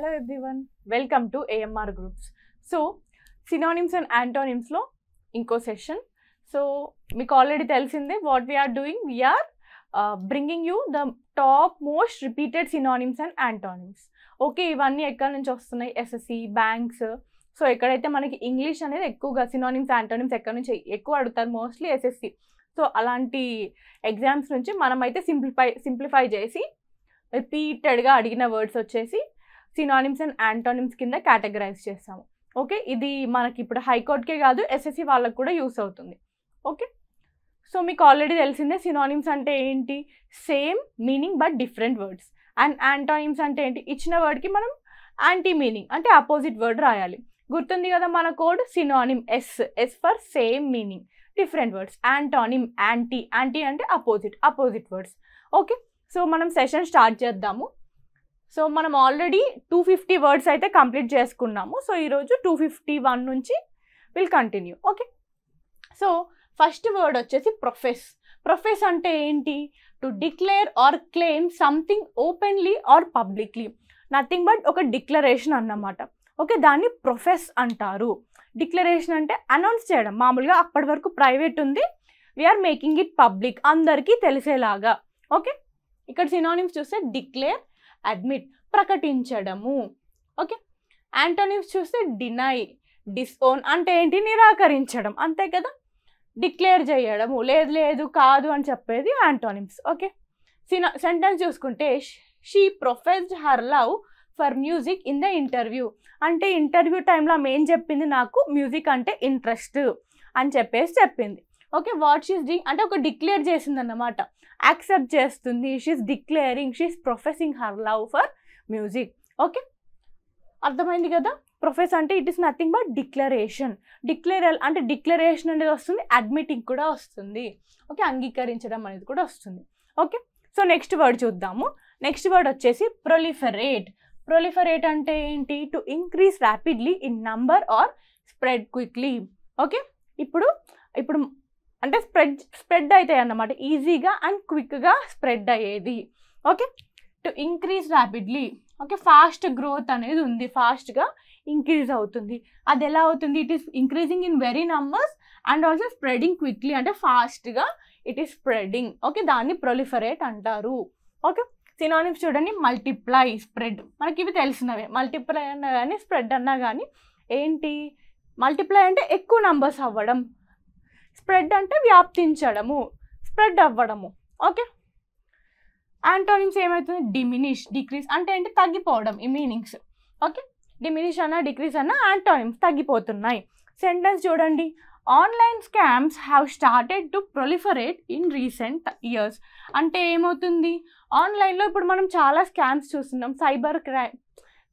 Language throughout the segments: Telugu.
Hello everyone, welcome to AMR Groups. So, synonyms and antonyms lo inko session. So, meeku already telisinde what we are doing. We are bringing you the top most repeated synonyms and antonyms. Okay, ivanni ekkadi nunchi vastunayi SSC, banks. So, ekkadaithe manaki English anedi ekkuva synonyms antonyms ekkadi nunchi ekkuva adutaru mostly SSC. So, alanti exams nunchi manamaithe simplify chesi repeated ga adigina words vachesi synonyms and antonyms కింద కేటగరైజ్ చేస్తాము. ఓకే, ఇది మనకి ఇప్పుడు హైకోర్టుకే కాదు ఎస్ఎస్సి వాళ్ళకు కూడా యూస్ అవుతుంది. ఓకే, సో మీకు ఆల్రెడీ తెలిసిందే సినానిమ్స్ అంటే ఏంటి, same meaning but different words. And antonyms అంటే ఏంటి, ఇచ్చిన వర్డ్కి మనం యాంటీ మీనింగ్ అంటే అపోజిట్ వర్డ్ రాయాలి. గుర్తుంది కదా మన code, synonym S for same meaning different words, antonym anti అంటే అపోజిట్ వర్డ్స్. ఓకే, సో మనం సెషన్ స్టార్ట్ చేద్దాము. సో మనం ఆల్రెడీ 250 వర్డ్స్ అయితే కంప్లీట్ చేసుకున్నాము. సో ఈరోజు 251 నుంచి will continue. Okay, so first word వచ్చేసి ప్రొఫెస్ అంటే ఏంటి, to declare or claim something openly or publicly, nothing but ఒక డిక్లరేషన్ అన్నమాట. ఓకే, దాన్ని ప్రొఫెస్ అంటారు. డిక్లరేషన్ అంటే అనౌన్స్ చేయడం, మామూలుగా అప్పటి వరకు ప్రైవేట్ ఉంది, వీఆర్ మేకింగ్ ఇట్ పబ్లిక్, అందరికీ తెలిసేలాగా. ఓకే, ఇక్కడ సినానిమ్స్ చూస్తే డిక్లేర్, అడ్మిట్ ప్రకటించడము. ఓకే, యాంటోనిమ్స్ చూస్తే డినై, డిస్ఓన్ అంటే ఏంటి, నిరాకరించడం, అంతే కదా. డిక్లేర్ చేయడము, లేదు కాదు అని చెప్పేది యాంటోనిమ్స్. ఓకే, సెంటెన్స్ చూసుకుంటే she professed her love for music in the interview అంటే ఇంటర్వ్యూ టైంలో ఆమె ఏం చెప్పింది, నాకు మ్యూజిక్ అంటే ఇంట్రెస్ట్ అని చెప్పింది. ఓకే, వాట్ షీస్ డూయింగ్ అంటే ఒక డిక్లేర్ చేసింది అన్నమాట, యాక్సెప్ట్ చేస్తుంది. She's declaring, she's professing her love for music. Okay, అర్థమైంది కదా. ప్రొఫెస్ అంటే it is nothing but declaration. అంటే డిక్లరేషన్ అనేది వస్తుంది, అడ్మిటింగ్ కూడా వస్తుంది. ఓకే, అంగీకరించడం అనేది కూడా వస్తుంది. ఓకే, సో నెక్స్ట్ వర్డ్ చూద్దాము. నెక్స్ట్ వర్డ్ వచ్చేసి ప్రొలిఫరేట్ అంటే ఏంటి, to increase rapidly in number or spread quickly. Okay, ఇప్పుడు అంటే స్ప్రెడ్ అవుతాయి అన్నమాట, ఈజీగా అండ్ క్విక్గా స్ప్రెడ్ అయ్యేది. Okay, to increase rapidly, okay fast growth అనేది ఉంది, ఫాస్ట్గా ఇంక్రీజ్ అవుతుంది. అది ఎలా అవుతుంది, it is increasing in very numbers and also spreading quickly అంటే ఫాస్ట్గా ఇట్ ఈస్ స్ప్రెడింగ్. ఓకే, దాన్ని ప్రొలిఫరేట్ అంటారు. ఓకే, సినానిమ్స్ చూడండి, మల్టిప్లై, స్ప్రెడ్, మనకి ఇవి తెలిసినవే. మల్టిప్లై అన్నా కానీ స్ప్రెడ్ అన్నా కానీ ఏంటి, మల్టిప్లై అంటే ఎక్కువ నంబర్స్ అవ్వడం, స్ప్రెడ్ అంటే వ్యాప్తించడము, స్ప్రెడ్ అవ్వడము. ఓకే, యాంటోనిమ్స్ ఏమవుతుంది, డిమినిష్, డిక్రీజ్ అంటే ఏంటి, తగ్గిపోవడం ఈ మీనింగ్స్. ఓకే, డిమినిష్ అన్నా డిక్రీజ్ అన్నా యాంటోనిమ్స్ తగ్గిపోతున్నాయి. సెంటెన్స్ చూడండి, online scams have started to proliferate in recent years అంటే ఏమవుతుంది, ఆన్లైన్లో ఇప్పుడు మనం చాలా స్కామ్స్ చూస్తున్నాం,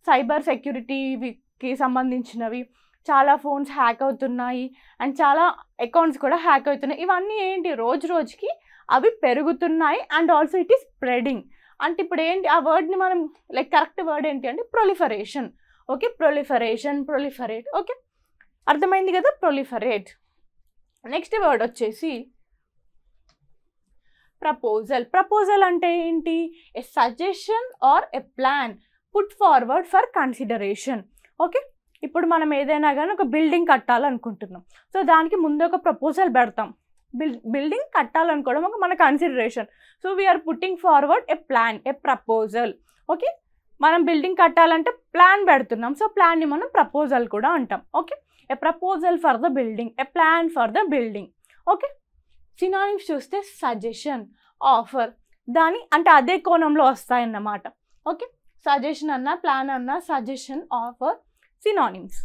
సైబర్ సెక్యూరిటీకి సంబంధించినవి, చాలా ఫోన్స్ హ్యాక్ అవుతున్నాయి అండ్ చాలా అకౌంట్స్ కూడా హ్యాక్ అవుతున్నాయి. ఇవన్నీ ఏంటి, రోజుకి అవి పెరుగుతున్నాయి and also it is spreading. అంటే ఇప్పుడు ఏంటి, ఆ వర్డ్ని మనం కరెక్ట్ వర్డ్ ఏంటి అంటే ప్రొలిఫరేషన్. Okay, proliferate. ఓకే, అర్థమైంది కదా, ప్రొలిఫరేట్. నెక్స్ట్ వర్డ్ వచ్చేసి ప్రపోజల్ అంటే ఏంటి, ఎ suggestion are a plan put forward for consideration. Okay, ఇప్పుడు మనం ఏదైనా కానీ ఒక బిల్డింగ్ కట్టాలనుకుంటున్నాం, సో దానికి ముందు ఒక ప్రపోజల్ పెడతాం. బిల్డింగ్ కట్టాలనుకోవడం ఒక మన consideration. So we are putting forward a plan, a proposal. Okay, మనం బిల్డింగ్ కట్టాలంటే ప్లాన్ పెడుతున్నాం, సో ప్లాన్ని మనం ప్రపోజల్ కూడా అంటాం. Okay, a proposal for the building, a plan for the building. Okay, synonyms చూస్తే సజెషన్, ఆఫర్, దాని అంటే అదే కోణంలో వస్తాయన్నమాట. ఓకే, సజెషన్ అన్నా ప్లాన్ అన్నా, సజెషన్, ఆఫర్, సినానిమ్స్.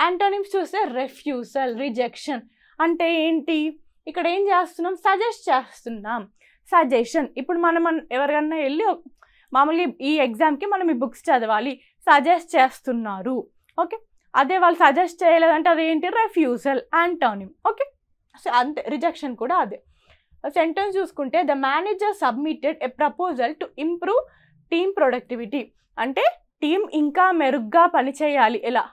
యాంటోనిమ్స్ చూస్తే రెఫ్యూజల్, రిజెక్షన్ అంటే ఏంటి, ఇక్కడ ఏం చేస్తున్నాం, సజెస్ట్ చేస్తున్నాం. సజెషన్, ఇప్పుడు మనం ఎవరికన్నా వెళ్ళి మామూలుగా ఈ ఎగ్జామ్కి మనం ఈ బుక్స్ చదవాలి, సజెస్ట్ చేస్తున్నారు. ఓకే, అదే వాళ్ళు సజెస్ట్ చేయలేదంటే అదేంటి, రెఫ్యూజల్, యాంటోనిమ్. ఓకే, సో అంతే, రిజెక్షన్ కూడా అదే. సెంటెన్స్ చూసుకుంటే the manager submitted a proposal to improve team productivity అంటే టీం ఇంకా మెరుగ్గా పనిచేయాలి ఎలా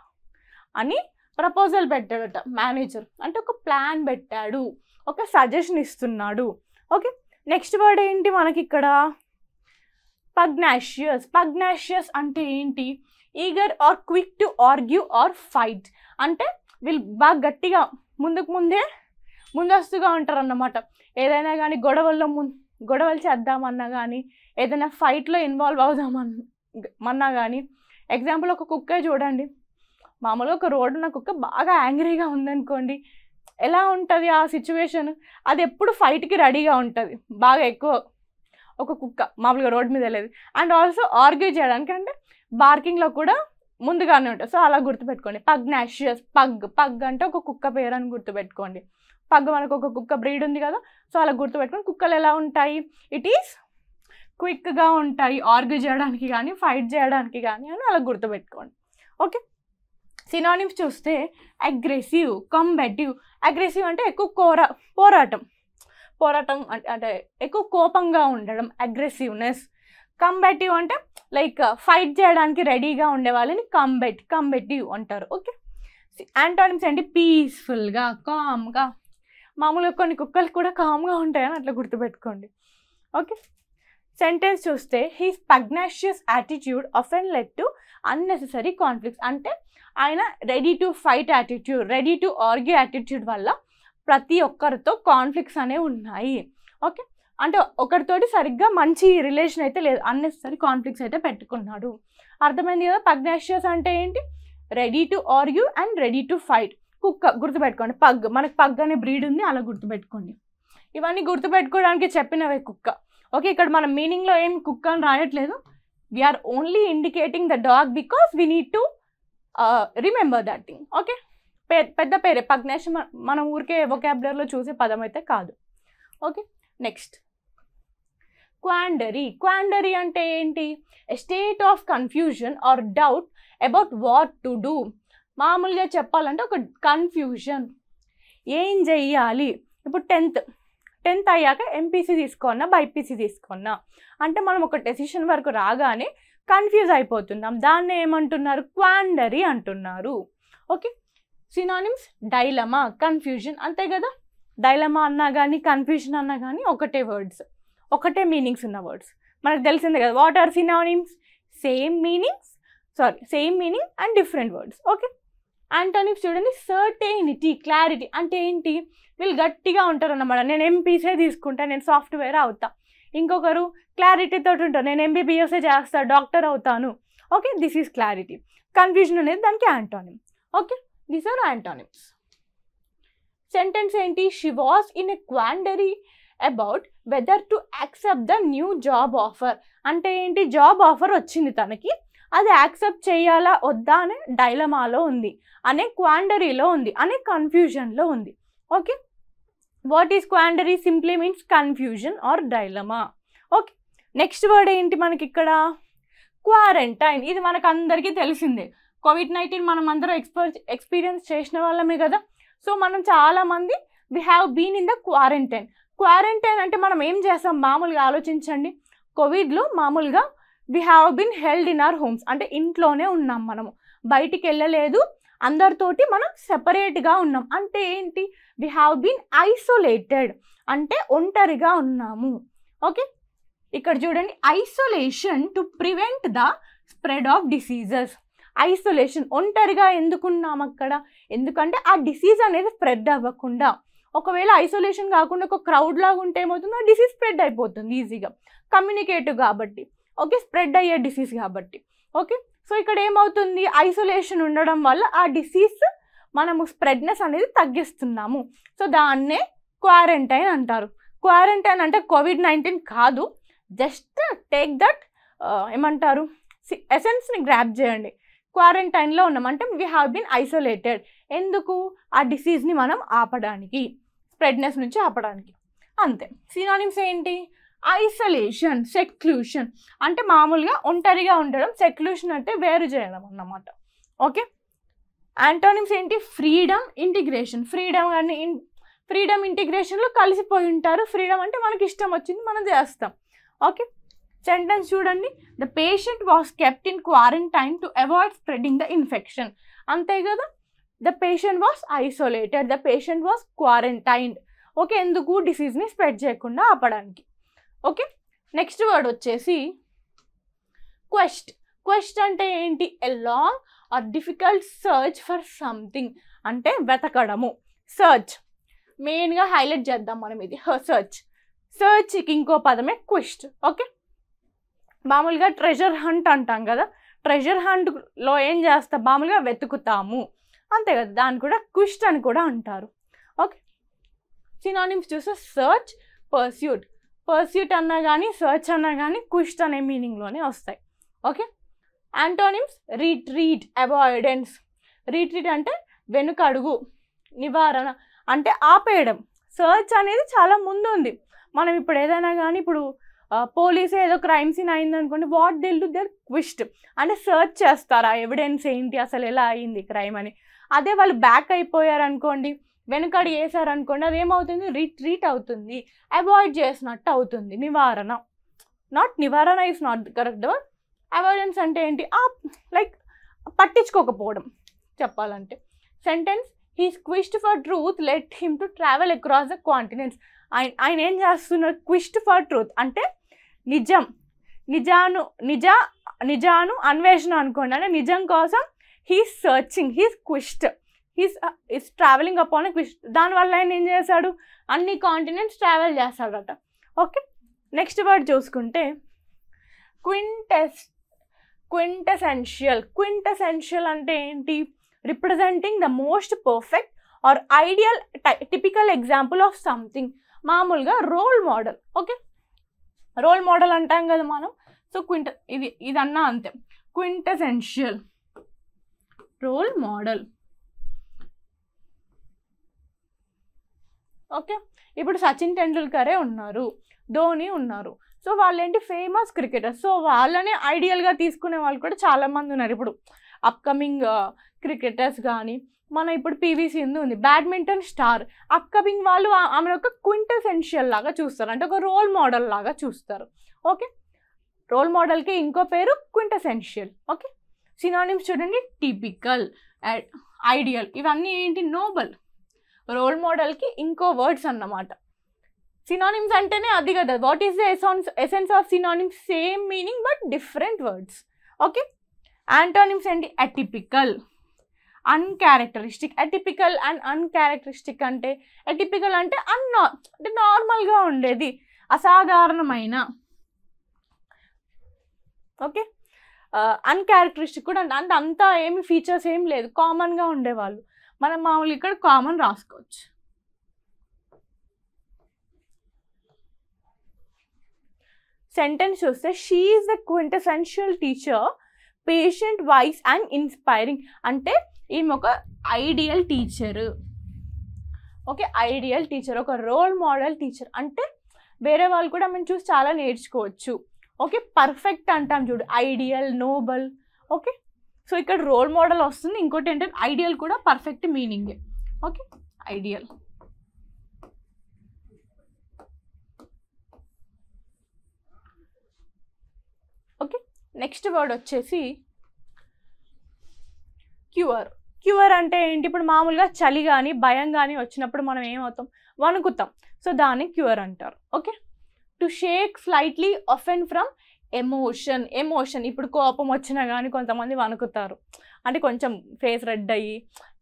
అని ప్రపోజల్ పెట్టాడట మేనేజర్. అంటే ఒక ప్లాన్ పెట్టాడు, ఒక సజెషన్ ఇస్తున్నాడు. ఓకే, నెక్స్ట్ వర్డ్ ఏంటి మనకి ఇక్కడ, పగ్నాషియస్. పగ్నాషియస్ అంటే ఏంటి, eager or quick to argue or fight. అంటే వీళ్ళు బాగా గట్టిగా ముందస్తుగా ఉంటారు అన్నమాట. ఏదైనా కానీ గొడవలు చేద్దామన్నా కానీ, ఏదైనా ఫైట్లో ఇన్వాల్వ్ అవుదామన్నా కానీ. ఎగ్జాంపుల్ ఒక కుక్కే చూడండి, మామూలుగా ఒక రోడ్డున కుక్క బాగా యాంగ్రీగా ఉందనుకోండి, ఎలా ఉంటుంది ఆ సిచ్యువేషన్? అది ఎప్పుడు ఫైట్కి రెడీగా ఉంటుంది, బాగా ఎక్కువ ఒక కుక్క మామూలుగా రోడ్ మీద వెళ్ళేది. అండ్ ఆల్సో ఆర్గ్యూ చేయడానికి అంటే బార్కింగ్లో కూడా ముందుగానే ఉంటుంది. సో అలా గుర్తుపెట్టుకోండి. పగ్నాషియస్, పగ్ అంటే ఒక కుక్క పేరు అని గుర్తుపెట్టుకోండి. పగ్ మనకు ఒక కుక్క బ్రీడ్ ఉంది కదా, సో అలా గుర్తుపెట్టుకోండి. కుక్కలు ఎలా ఉంటాయి? ఇట్ ఈస్ క్విక్గా ఉంటాయి, ఆర్గ్యూ చేయడానికి కానీ ఫైట్ చేయడానికి కానీ అని అలా గుర్తుపెట్టుకోండి. ఓకే, సినానిమ్స్ చూస్తే అగ్రెసివ్, కంబాటివ్. అగ్రెసివ్ అంటే ఎక్కువ పోరాటం అంటే ఎక్కువ కోపంగా ఉండడం, అగ్రెసివ్నెస్. కంబాటివ్ అంటే లైక్ ఫైట్ చేయడానికి రెడీగా ఉండే వాళ్ళని కంబాటివ్ అంటారు. ఓకే, యాంటానిమ్స్ ఏంటి? పీస్ఫుల్గా, కామ్గా. మామూలుగా కొన్ని కుక్కలు కూడా కామ్గా ఉంటాయని అట్లా గుర్తుపెట్టుకోండి. ఓకే, సెంటెన్స్ చూస్తే he's pugnacious attitude often led to unnecessary conflicts. అంటే ఆయన ready to fight attitude, ready to argue attitude వల్ల ప్రతి ఒక్కరితో కాన్ఫ్లిక్ట్స్ అనేవి ఉన్నాయి. ఓకే, అంటే ఒకరితోటి సరిగ్గా మంచి రిలేషన్ అయితే లేదు, అన్నెసెసరీ కాన్ఫ్లిక్ట్స్ అయితే పెట్టుకున్నాడు. అర్థమైంది కదా? పగ్నాషియస్ అంటే ఏంటి? Ready to argue and ready to fight. కుక్క గుర్తుపెట్టుకోండి, మనకు పగ్ అనే బ్రీడ్ ఉంది, అలా గుర్తుపెట్టుకోండి. ఇవన్నీ గుర్తుపెట్టుకోవడానికి చెప్పినవే కుక్క. ఓకే, ఇక్కడ మనం మీనింగ్లో ఏం కుక్క అని రాయట్లేదు. We are only indicating the dog because we need to remember that thing. Okay, పెద్ద పేరే పగ్నాష్, మనం ఊరికే వొకాబులరీలో చూసే పదం అయితే కాదు. ఓకే, నెక్స్ట్ క్వాండరీ అంటే ఏంటి? A state of confusion are doubt about what to do. మామూలుగా చెప్పాలంటే ఒక కన్ఫ్యూజన్, ఏం చెయ్యాలి. ఇప్పుడు టెన్త్ అయ్యాక ఎంపీసీ తీసుకున్నా బైపీసీ తీసుకున్నా అంటే మనం ఒక డెసిషన్ వరకు రాగానే కన్ఫ్యూజ్ అయిపోతున్నాం, దాన్ని ఏమంటున్నారు? క్వాండరీ అంటున్నారు. ఓకే, సినానిమ్స్ డైలమా, కన్ఫ్యూజన్, అంతే కదా? డైలమా అన్నా కానీ కన్ఫ్యూజన్ అన్నా కానీ ఒకటే వర్డ్స్, ఒకటే మీనింగ్స్ ఉన్న వర్డ్స్, మనకు తెలిసిందే కదా. What are synonyms? Same meaning and different words. Okay, antonyms చూడండి. సర్టెనిటీ, క్లారిటీ అంటే ఏంటి? వీళ్ళు గట్టిగా ఉంటారు అన్నమాట. నేను ఎంపీసీ తీసుకుంటా, నేను సాఫ్ట్వేర్ అవుతా. ఇంకొకరు క్లారిటీతో ఉంటారు, నేను ఎంబీబీఎస్ఏ చేస్తా, డాక్టర్ అవుతాను. Okay, this is clarity. Confusion అనేది దానికి antonym. Okay, these are antonyms. Sentence ఏంటి? She was in a quandary about whether to accept the new job offer. అంటే ఏంటి? జాబ్ ఆఫర్ వచ్చింది తనకి, అది యాక్సెప్ట్ చేయాలా వద్దా అనే డైలమాలో ఉంది, అనే క్వాండరీలో ఉంది, అనే కన్ఫ్యూజన్లో ఉంది. Okay, what is quandary? Simply means confusion or dilemma. Okay, next word ఏంటి మనకి ఇక్కడ? క్వారంటైన్. ఇది మనకు అందరికీ తెలిసిందే. COVID-19 మనం అందరం ఎక్స్పీరియన్స్ చేసిన వాళ్ళమే కదా. సో మనం చాలామంది we have been in the quarantine. Quarantine అంటే మనం ఏం చేస్తాం? మామూలుగా ఆలోచించండి, కోవిడ్లో మామూలుగా we have been held in our homes. అంటే ఇంట్లోనే ఉన్నాం, మనము బయటికి వెళ్ళలేదు, అందరితోటి మనం సెపరేట్గా ఉన్నాం. అంటే ఏంటి? వీ హ్యావ్ బీన్ ఐసోలేటెడ్, అంటే ఒంటరిగా ఉన్నాము. ఓకే, ఇక్కడ చూడండి, isolation to prevent the spread of diseases. Isolation, ఒంటరిగా ఎందుకున్నాం అక్కడ? ఎందుకంటే ఆ డిసీజ్ అనేది స్ప్రెడ్ అవ్వకుండా. ఒకవేళ ఐసోలేషన్ కాకుండా ఒక క్రౌడ్ లాగా ఉంటే ఏమవుతుందో డిసీజ్ స్ప్రెడ్ అయిపోతుంది ఈజీగా, కమ్యూనికేటివ్ కాబట్టి. ఓకే, స్ప్రెడ్ అయ్యే డిసీజ్ కాబట్టి. ఓకే, సో ఇక్కడ ఏమవుతుంది? ఐసోలేషన్ ఉండడం వల్ల ఆ డిసీజ్ మనము స్ప్రెడ్నెస్ అనేది తగ్గిస్తున్నాము. సో దాన్నే క్వారంటైన్ అంటారు. క్వారంటైన్ అంటే COVID-19 కాదు, జస్ట్ టేక్ దట్ ఏమంటారు ఎసెన్స్ని గ్రాప్ చేయండి. క్వారంటైన్లో ఉన్నాం అంటే వీ హ్యావ్ బీన్ ఐసోలేటెడ్. ఎందుకు? ఆ డిసీజ్ని మనం ఆపడానికి, స్ప్రెడ్నెస్ నుంచి ఆపడానికి, అంతే. సినానిమ్స్ ఏంటి? ఐసోలేషన్, సెక్లూషన్ అంటే మామూలుగా ఒంటరిగా ఉండడం, సెక్లూషన్ అంటే వేరు చేయడం అన్నమాట. ఓకే, యాంటోనిమ్స్ ఏంటి? Freedom, integration. ఫ్రీడమ్ ఇంటిగ్రేషన్లో కలిసిపోయి ఉంటారు. ఫ్రీడమ్ అంటే మనకి ఇష్టం వచ్చింది మనం చేస్తాం. ఓకే, సెంటెన్స్ చూడండి. The patient was kept in quarantine to avoid spreading the infection. అంతే కదా, the patient was isolated, the patient was quarantined. Okay, ఎందుకు? డిసీజ్ని స్ప్రెడ్ చేయకుండా ఆపడానికి. ఓకే, నెక్స్ట్ వర్డ్ వచ్చేసి క్వెస్ట్. క్వెస్ట్ అంటే ఏంటి? A long or difficult search for something, అంటే వెతకడము. సర్చ్ మెయిన్గా హైలైట్ చేద్దాం మనం, ఇది సర్చ్కి ఇంకో పదమే క్వెస్ట్. ఓకే, మామూలుగా ట్రెజర్ హంట్ అంటాం కదా, ట్రెజర్ హంట్లో ఏం చేస్తాం? మామూలుగా వెతుకుతాము అంతే కదా, దాన్ని కూడా క్వెస్ట్ అని కూడా అంటారు. ఓకే, సినానిమ్స్ చూస్తే సర్చ్, పర్స్యూట్ అన్నా కానీ సర్చ్ అన్నా కానీ క్వెస్ట్ అనే మీనింగ్లోనే వస్తాయి. Okay, antonyms retreat, avoidance. Retreat అంటే వెనుకడుగు, నివారణ అంటే ఆపేయడం. సర్చ్ అనేది చాలా ముందు ఉంది. మనం ఇప్పుడు ఏదైనా కానీ ఇప్పుడు పోలీసు ఏదో క్రైమ్ సీన్ అయిందనుకోండి, what they'll do there quest అంటే సర్చ్ చేస్తారు, ఆ ఎవిడెన్స్ ఏంటి, అసలు ఎలా అయింది క్రైమ్ అని. అదే వాళ్ళు బ్యాక్ అయిపోయారు అనుకోండి, వెనుకడి వేసారనుకోండి, అది ఏమవుతుంది? రిట్రీట్ అవుతుంది, అవాయిడ్ చేసినట్టు అవుతుంది. నివారణ, నివారణ is not correct word. Avoidance అంటే ఏంటి? లైక్ పట్టించుకోకపోవడం చెప్పాలంటే. Sentence, he's quest for truth let him to travel across the continents. ఆయన ఏం చేస్తున్నారు? క్విస్ట్ ఫర్ ట్రూత్ అంటే నిజాను అన్వేషణ అనుకోండి, అంటే నిజం కోసం he's searching, he's quest, he's travelling upon quest. దానివల్ల ఆయన ఏం చేశాడు? అన్ని కాంటినెంట్స్ ట్రావెల్ చేస్తాడట. ఓకే, నెక్స్ట్ వర్డ్ చూసుకుంటే క్వింటెసెన్షియల్ అంటే ఏంటి? Representing the most perfect or ideal typical example of something. మామూలుగా role model. Okay, role model అంటాం కదా మనం. సో ఇదన్నా అంతే, క్వింటెసెన్షియల్ రోల్ మోడల్. ఓకే, ఇప్పుడు సచిన్ టెండూల్కరే ఉన్నారు, ధోని ఉన్నారు. సో వాళ్ళేంటి? Famous cricketers. సో వాళ్ళనే ఐడియల్గా తీసుకునే వాళ్ళు కూడా చాలామంది ఉన్నారు. ఇప్పుడు అప్కమింగ్ క్రికెటర్స్ కానీ, మన ఇప్పుడు పివి సింధు ఉంది, బ్యాడ్మింటన్ స్టార్. అప్కమింగ్ వాళ్ళు ఆమె ఒక క్వింటెసెన్షియల్ లాగా చూస్తారు, అంటే ఒక రోల్ మోడల్ లాగా చూస్తారు. ఓకే, రోల్ మోడల్కి ఇంకో పేరు క్వింటెసెన్షియల్. ఓకే, సినానిమ్స్ చూడండి, టిపికల్, ఐడియల్, ఇవన్నీ ఏంటి? నోబల్. రోల్ మోడల్కి ఇంకో వర్డ్స్ అన్నమాట. సినానిమ్స్ అంటేనే అది కదా, what is the essence of synonyms? Same meaning but different words. Okay, antonyms ఏంటి? అటిపికల్, అన్క్యారెక్టరిస్టిక్. అటిపికల్ అండ్ అన్క్యారెక్టరిస్టిక్ అంటే, అటిపికల్ అంటే అంటే నార్మల్గా ఉండేది, అసాధారణమైన. ఓకే, అన్క్యారెక్టరిస్టిక్ కూడా అంటే అంతా ఏమి ఫీచర్స్ ఏం లేదు, కామన్గా ఉండేవాళ్ళు. మనం మామూలు ఇక్కడ కామన్ రాసుకోవచ్చు. సెంటెన్స్ చూస్తే, she is the quintessential teacher, patient, wise and inspiring. అంటే ఈమె ఒక ideal teacher. Okay, ideal teacher, ఒక రోల్ మోడల్ టీచర్. అంటే వేరే వాళ్ళు కూడా మనం చూసి చాలా నేర్చుకోవచ్చు. ఓకే, పర్ఫెక్ట్ అంటాం చూడు, ఐడియల్, నోబల్. ఓకే, సో ఇక్కడ రోల్ మోడల్ వస్తుంది. ఇంకోటి ఏంటంటే ఐడియల్ కూడా పర్ఫెక్ట్ మీనింగే. Okay, ideal. Okay, next word వచ్చేసి క్యూర్ అంటే ఏంటి? ఇప్పుడు మామూలుగా చలి కానీ భయం కానీ వచ్చినప్పుడు మనం ఏమవుతాం? వణుకుతాం. సో దాన్ని క్యూర్ అంటారు. Okay, to shake slightly often from emotion. ఇప్పుడు కోపం వచ్చినా కానీ కొంతమంది వణుకుతారు, అంటే కొంచెం ఫేస్ రెడ్ అయ్యి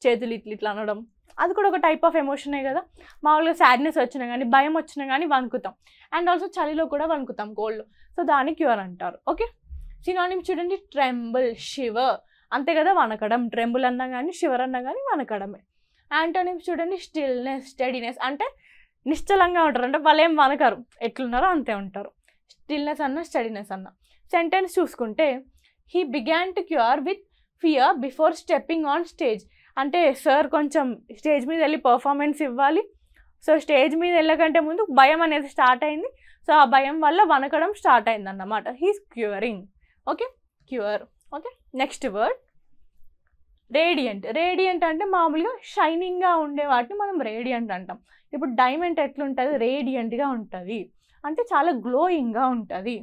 చేతులు ఇట్లా అనడం, అది కూడా ఒక టైప్ ఆఫ్ ఎమోషనే కదా. మామూలుగా సాడ్నెస్ వచ్చినా కానీ భయం వచ్చినా కానీ వణుకుతాం. అండ్ ఆల్సో చలిలో కూడా వణుకుతాం, కోల్డ్లో. సో దాన్ని క్యూర్ అంటారు. ఓకే, సినానిమ్స్ చూడండి, ట్రెంబుల్, షివర్, అంతే కదా, వణకడం. ట్రెంబుల్ అన్నా కానీ షివర్ అన్నా కానీ వణకడమే. యాంటోనిమ్స్ చూడండి, స్టిల్నెస్, స్టడీనెస్, అంటే నిశ్చలంగా ఉంటారు, అంటే వాళ్ళు ఏం వణకరు, ఎట్లున్నారో అంతే ఉంటారు. స్టిల్నెస్ అన్న, స్టడీనెస్ అన్న. సెంటెన్స్ చూసుకుంటే, he began to cure with fear before stepping on stage. అంటే సార్ కొంచెం స్టేజ్ మీద వెళ్ళి పర్ఫార్మెన్స్ ఇవ్వాలి. సో స్టేజ్ మీద వెళ్ళకంటే ముందు భయం అనేది స్టార్ట్ అయింది. సో ఆ భయం వల్ల వణకడం స్టార్ట్ అయింది అన్నమాట. He's curing. Okay, cure. Okay, next word radiant అంటే మామూలుగా షైనింగ్గా ఉండే వాటిని మనం రేడియంట్ అంటాం. ఇప్పుడు డైమండ్ ఎట్లుంటుంది? రేడియంట్గా ఉంటుంది, అంటే చాలా గ్లోయింగ్గా ఉంటుంది.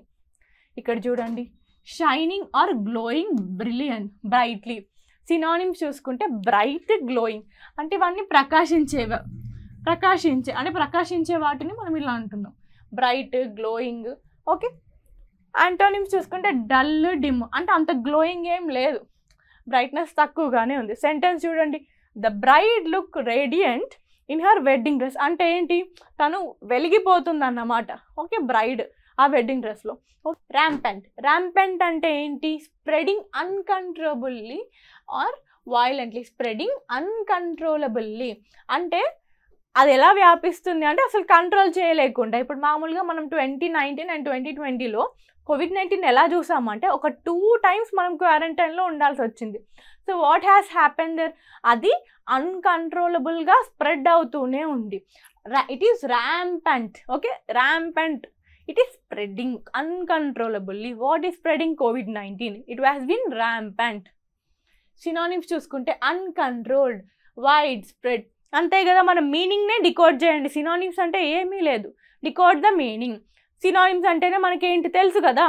ఇక్కడ చూడండి, shining or glowing, brightly. Synonyms చూసుకుంటే బ్రైట్, గ్లోయింగ్, అంటే ఇవన్నీ ప్రకాశించే అంటే ప్రకాశించే వాటిని మనం ఇలా అంటున్నాం, బ్రైట్, గ్లోయింగ్. ఓకే, యాంటోనిమ్స్ చూసుకుంటే డల్, డిమ్, అంటే అంత గ్లోయింగ్ ఏం లేదు, బ్రైట్నెస్ తక్కువగానే ఉంది. సెంటెన్స్ చూడండి, the bride look radiant in her wedding dress, అంటే ఏంటి, తను వెలిగిపోతుంది అన్నమాట. ఓకే, బ్రైడ్ ఆ వెడ్డింగ్ డ్రెస్లో. ర్యాంపెంట్, ర్యాంపెంట్ అంటే ఏంటి, spreading uncontrollably are violently, spreading uncontrollably అంటే అది ఎలా వ్యాపిస్తుంది అంటే అసలు కంట్రోల్ చేయలేకుండా. ఇప్పుడు మామూలుగా మనం 2019 అండ్ 2020లో COVID-19 ఎలా చూసామంటే ఒక 2 times మనం క్వారంటైన్లో ఉండాల్సి వచ్చింది. So what has happen there, అది అన్కంట్రోలబుల్గా స్ప్రెడ్ అవుతూనే ఉంది. It is rampant. Okay, rampant, it is spreading uncontrollably. What is spreading, COVID-19, it has been rampant. Synonyms చూసుకుంటే అన్కంట్రోల్డ్, వైడ్ స్ప్రెడ్, అంతే కదా. మనం మీనింగ్నే డికోడ్ చేయండి. సినానిమ్స్ అంటే ఏమీ లేదు, డికోడ్ ద మీనింగ్. సినానిమ్స్ అంటేనే మనకేంటి తెలుసు కదా,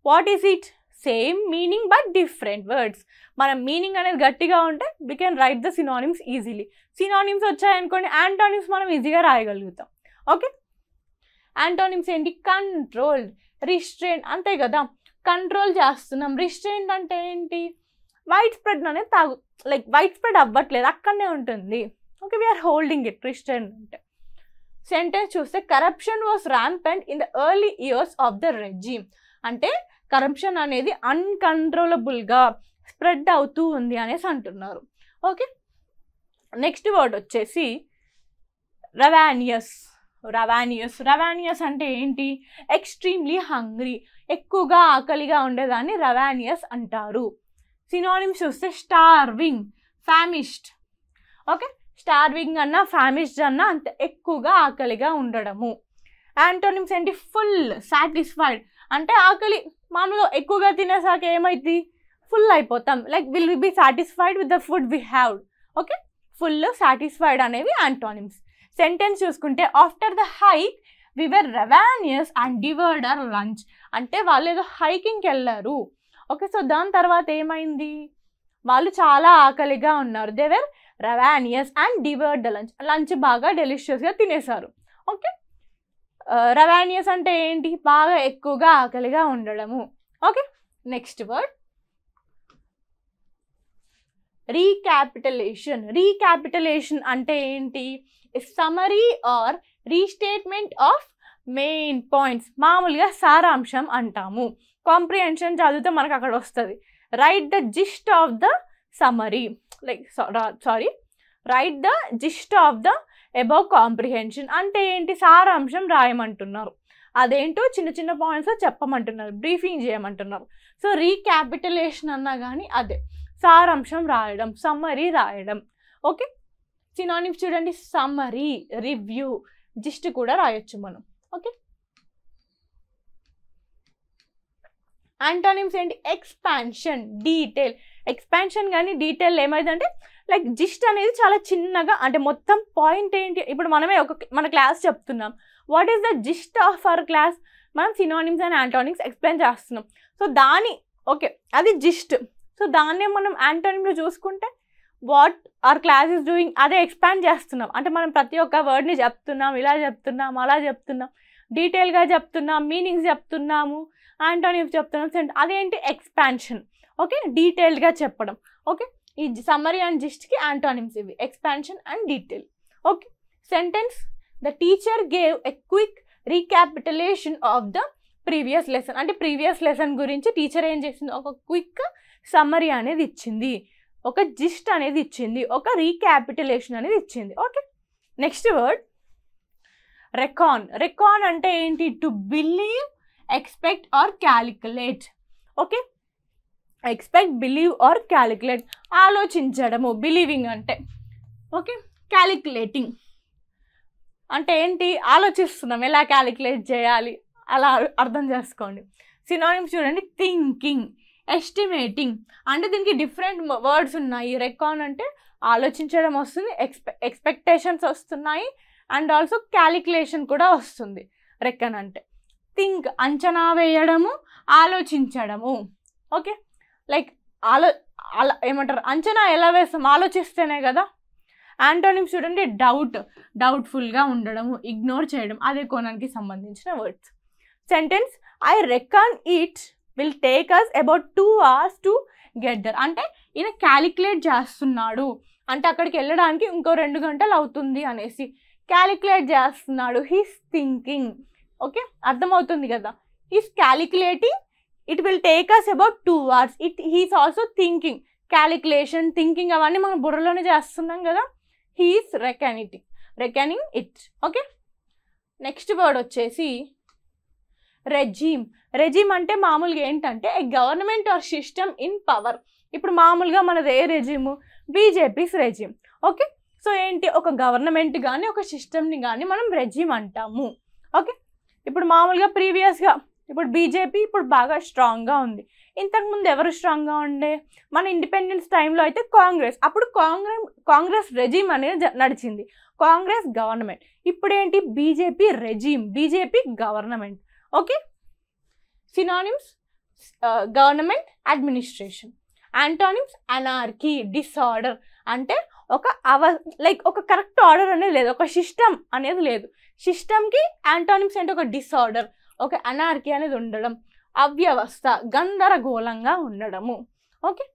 what is it, same meaning but different words. మన మీనింగ్ అనేది గట్టిగా ఉంటే we can write the synonyms easily. Synonyms వచ్చాయనుకోండి, యాంటోనిమ్స్ మనం ఈజీగా రాయగలుగుతాం. ఓకే, యాంటోనిమ్స్ ఏంటి, కంట్రోల్డ్, రిస్ట్రెయింట్, అంతే కదా, కంట్రోల్ చేస్తున్నాం. రిస్ట్రెయింట్ అంటే ఏంటి, వైడ్ స్ప్రెడ్ అనేది లైక్ వైడ్ స్ప్రెడ్ అవ్వట్లేదు, అక్కడనే ఉంటుంది. Okay, we are holding it, restraint అంటే. సెంటెన్స్ చూస్తే corruption was rampant in the early years of the regime, అంటే కరప్షన్ అనేది అన్కంట్రోలబుల్గా స్ప్రెడ్ అవుతూ ఉంది అనేసి అంటున్నారు. ఓకే, నెక్స్ట్ వర్డ్ వచ్చేసి రవానియస్. రవానియస్, రవానియస్ అంటే ఏంటి, ఎక్స్ట్రీమ్లీ హంగ్రీ, ఎక్కువగా ఆకలిగా ఉండేదాన్ని రవానియస్ అంటారు. సినానిమ్స్ చూస్తే స్టార్వింగ్, ఫ్యామిష్డ్. ఓకే, స్టార్వింగ్ అన్నా ఫ్యామిష్డ్ అన్నా అంత ఎక్కువగా ఆకలిగా ఉండడము. యాంటోనిమ్స్ ఏంటి, ఫుల్, సాటిస్ఫైడ్, అంటే ఆకలి మామూలుగా ఎక్కువగా తినేసాక ఏమైంది, ఫుల్ అయిపోతాం, like will be satisfied with the food we have. Okay, full, satisfied అనేవి యాంటోనిమ్స్. సెంటెన్స్ చూసుకుంటే after the hike we were ravenous and devoured our lunch, అంటే వాళ్ళు ఏదో హైకింగ్కి వెళ్ళారు. ఓకే, సో దాని తర్వాత ఏమైంది, వాళ్ళు చాలా ఆకలిగా ఉన్నారు. They were ravenous and devoured the lunch, lunch బాగా డెలిషియస్గా తినేశారు. ఓకే, రవానియస్ అంటే ఏంటి, బాగా ఎక్కువగా ఆకలిగా ఉండడము. Okay, next word recapitulation. Recapitulation అంటే ఏంటి, summary or restatement of main points, మామూలుగా సారాంశం అంటాము. కాంప్రిహెన్షన్ చదివితే మనకు అక్కడ వస్తుంది, right the gist of the summary, like sorry right the gist of the above comprehension అంటే ఏంటి, సారాంశం రాయమంటున్నారు. అదేంటో చిన్న చిన్న పాయింట్స్ చెప్పమంటున్నారు, బ్రీఫింగ్ చేయమంటున్నారు. సో రీక్యాపిటలేషన్ అన్నా కానీ అదే సారాంశం రాయడం, సమ్మరీ రాయడం. ఓకే, సినానిమ్స్ చూడండి, సమ్మరీ, రివ్యూ, జిస్ట్ కూడా రాయొచ్చు మనం. ఓకే, యాంటోనిమ్స్ ఏంటి, ఎక్స్పాన్షన్, డీటెయిల్. ఎక్స్పాన్షన్ కానీ డీటెయిల్ ఏమైందంటే లైక్ జిస్ట్ అనేది చాలా చిన్నగా, అంటే మొత్తం పాయింట్ ఏంటి, ఇప్పుడు మనమే మన క్లాస్ చెప్తున్నాం, what is the gist of our class, మనం సినానిమ్స్ అండ్ యాంటోనిమ్స్ ఎక్స్ప్లెయిన్ చేస్తున్నాం. సో ఓకే అది జిస్ట్. సో దాన్నే మనం యాంటోనిమ్లో చూసుకుంటే what our class is doing, అదే ఎక్స్పాండ్ చేస్తున్నాం. అంటే మనం ప్రతి ఒక్క వర్డ్ని చెప్తున్నాం, ఇలా చెప్తున్నాం, అలా చెప్తున్నాం, డీటెయిల్గా చెప్తున్నాం, మీనింగ్స్ చెప్తున్నాము, యాంటోనిమ్స్ చెప్తున్నాం. అదేంటి, ఎక్స్పాన్షన్. ఓకే, డీటెయిల్డ్గా చెప్పడం. ఓకే, ఈ సమ్మరీ అండ్ జిస్ట్కి యాంటోనిమ్స్ ఇవి, expansion and detail. Okay, sentence the teacher gave a quick recapitulation of the previous lesson, అంటే ప్రీవియస్ లెసన్ గురించి టీచర్ ఏం చేసింది, ఒక క్విక్ సమ్మరీ అనేది ఇచ్చింది, ఒక జిస్ట్ అనేది ఇచ్చింది, ఒక రీక్యాపిటలేషన్ అనేది ఇచ్చింది. Okay, next word reckon. Reckon అంటే ఏంటి, to believe, expect or calculate. Okay, expect, believe or calculate, ఆలోచించడము, బిలీవింగ్ అంటే. ఓకే, క్యాలిక్యులేటింగ్ అంటే ఏంటి, ఆలోచిస్తున్నాం ఎలా క్యాలిక్యులేట్ చేయాలి, అలా అర్థం చేసుకోండి. సినానిమ్స్ చూడండి, థింకింగ్, ఎస్టిమేటింగ్, అంటే దీనికి డిఫరెంట్ వర్డ్స్ ఉన్నాయి. రెకాన్ అంటే ఆలోచించడం వస్తుంది, ఎక్స్పెక్టేషన్స్ వస్తున్నాయి, అండ్ ఆల్సో క్యాలిక్యులేషన్ కూడా వస్తుంది. రెకన్ అంటే థింక్, అంచనా వేయడము, ఆలోచించడము. ఓకే, లైక్ ఏమంటారు, అంచనా ఎలా వేస్తాం, ఆలోచిస్తేనే కదా. యాంటోనిమ్స్ చూడండి, డౌట్, డౌట్ఫుల్గా ఉండడము, ఇగ్నోర్ చేయడం, అదే కోణానికి సంబంధించిన words. Sentence I reckon it will take us about 2 hours to get there. అంటే ఈయన క్యాలిక్యులేట్ చేస్తున్నాడు, అంటే అక్కడికి వెళ్ళడానికి ఇంకో 2 గంటలు అవుతుంది అనేసి క్యాలిక్యులేట్ చేస్తున్నాడు. He's thinking. ఓకే, అర్థమవుతుంది కదా. He's calculating, it will take us about 2 hours. He's also thinking. Calculation, thinking అవన్నీ మనం బుర్రలోనే చేస్తున్నాం కదా. He's reckoning it. Okay, next word వచ్చేసి రెజీమ్. రెజీమ్ అంటే మామూలుగా ఏంటంటే a government or system in power. ఇప్పుడు మామూలుగా మనది ఏ regime? BJP's regime. Okay, so ఏంటి, ఒక గవర్నమెంట్ కానీ ఒక సిస్టమ్ని కానీ మనం రెజీమ్ అంటాము. ఓకే, ఇప్పుడు మామూలుగా ప్రీవియస్గా ఇప్పుడు బీజేపీ ఇప్పుడు బాగా స్ట్రాంగ్గా ఉంది. ఇంతకుముందు ఎవరు స్ట్రాంగ్గా ఉండే? మన ఇండిపెండెన్స్ టైంలో అయితే కాంగ్రెస్. అప్పుడు కాంగ్రెస్ రెజీమ్ అనేది నడిచింది, కాంగ్రెస్ గవర్నమెంట్. ఇప్పుడు ఏంటి? BJP regime, BJP government. Okay, synonyms government, administration. Antonyms anarchy, disorder. అంటే ఒక కరెక్ట్ ఆర్డర్ అనేది లేదు, ఒక సిస్టమ్ అనేది లేదు. సిస్టమ్కి యాంటానిమ్స్ అంటే ఒక డిసార్డర్, ఒక అనార్కీ అనేది ఉండడం, అవ్యవస్థ, గందరగోళంగా ఉండడము. ఓకే,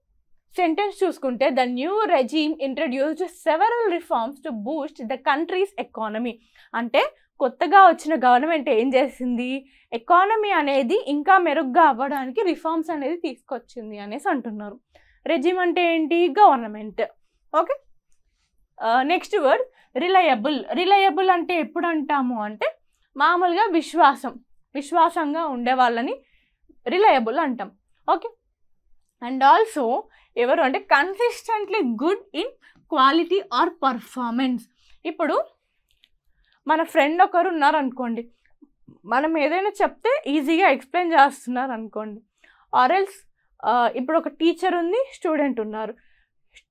సెంటెన్స్ చూసుకుంటే the new regime introduced several reforms to Boost the countries economy. అంటే కొత్తగా వచ్చిన గవర్నమెంట్ ఏం చేసింది? ఎకానమీ అనేది ఇంకా మెరుగ్గా అవ్వడానికి రిఫార్మ్స్ అనేది తీసుకొచ్చింది అనేసి అంటున్నారు. రెజీమ్ అంటే ఏంటి? Government. Okay, next word reliable. Reliable అంటే ఎప్పుడు అంటాము అంటే మామూలుగా విశ్వాసంగా ఉండే వాళ్ళని రిలయబుల్ అంటాం. ఓకే, అండ్ ఆల్సో ఎవరు అంటే consistently good in quality are performance. ఇప్పుడు మన ఫ్రెండ్ ఒకరు ఉన్నారనుకోండి, మనం ఏదైనా చెప్తే ఈజీగా ఎక్స్ప్లెయిన్ చేస్తున్నారు అనుకోండి. ఆర్ఎల్స్ ఇప్పుడు ఒక టీచర్ ఉంది, స్టూడెంట్ ఉన్నారు.